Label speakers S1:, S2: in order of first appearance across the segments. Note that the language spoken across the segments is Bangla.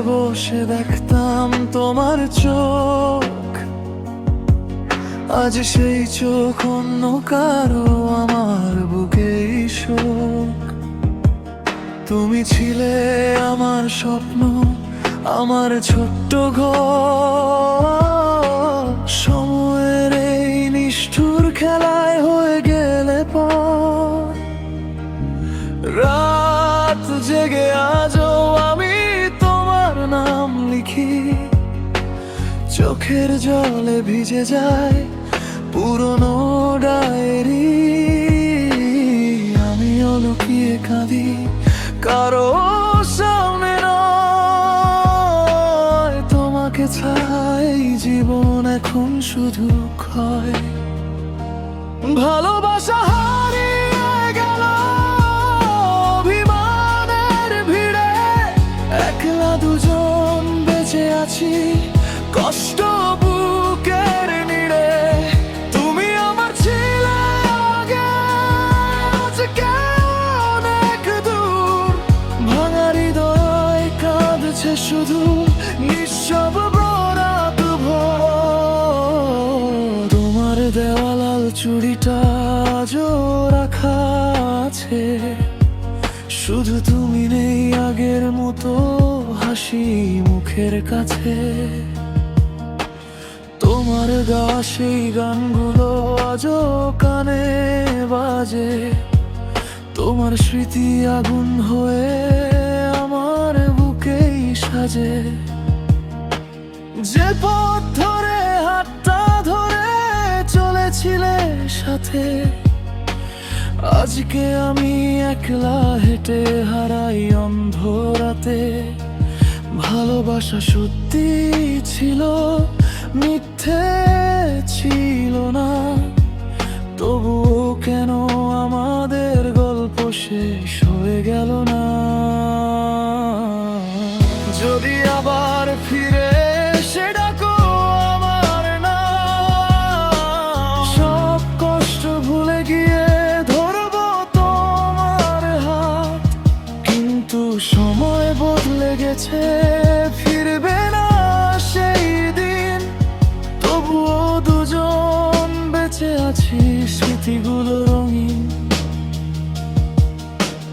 S1: বসে দেখতাম তোমার চোখ, আজ সেই চোখ অন্য কারো, আমার বুকে শোক। তুমি ছিলে আমার স্বপ্ন, আমার ছোট্ট ঘর। সময়ের এই নিষ্ঠুর খেলায় হয়ে গেলে পর, রাত জেগে আজও আমি তোমার নাম লিখি। চোখের জলে ভিজে যায় পুরনো ডায়েরি। আমিও লুকিয়ে কাঁদি কারো সামনে নয়, তোমাকে ছাই জীবন এখন শুধু ক্ষয়। ভালোবাসা হারিয়ে গেল অভিমানের ভিড়ে, একলা দুজন বেঁচে আছি কষ্ট বুকের নিড়ে। তুমি আমার ছিলে আগে, আজকে অনেক দূর। ভাঙা হৃদয় কাঁদছে শুধু নিঃশব্দ রাত ভোর। তোমার দেওয়া লাল চুড়িটা আজও রাখা আছে, শুধু তুমি নেই আগের মতো হাসি মুখের কাছে। তোমার গাওয়া সেই গানগুলো আজও কানে বাজে, তোমার স্মৃতি আগুন হয়ে আমার বুকেই সাজে। যে পথ ধরে হাতটা ধরে চলেছিলে সাথে, আজকে আমি একলা হেঁটে হারাই অন্ধরাতে। ভালোবাসা সত্যি ছিল, মিথ্যে ছিল না, তবুও কেন আমাদের গল্প শেষ হয়ে গেল না? যদি আবার ফিরে এসে ডাকো আমার নাম, সব কষ্ট ভুলে গিয়ে ধরবো তোমার হাত। কিন্তু সময় বদলে গেছে, ফিরবে না সেই দিন। তবুও দুজন বেঁচে আছি স্মৃতিগুলো রঙিন।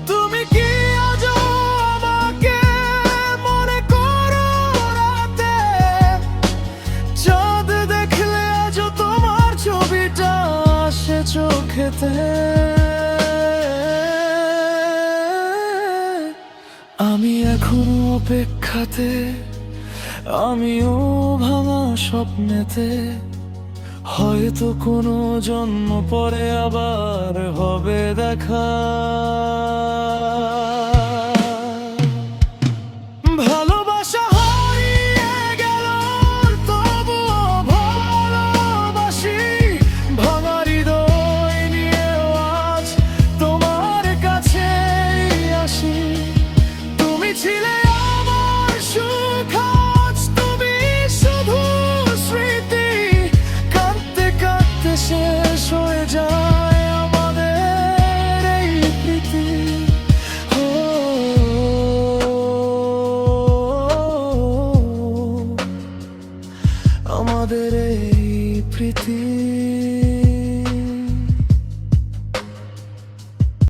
S1: তুমি কি আজও আমাকে মনে করো রাতে? চাঁদ দেখলে আজও তোমার ছবিটা আসে চোখেতে। আমি এখনো অপেক্ষাতে, আমিও ভাঙা স্বপ্নেতে। হয়তো কোনো জন্ম পরে আবার হবে দেখা।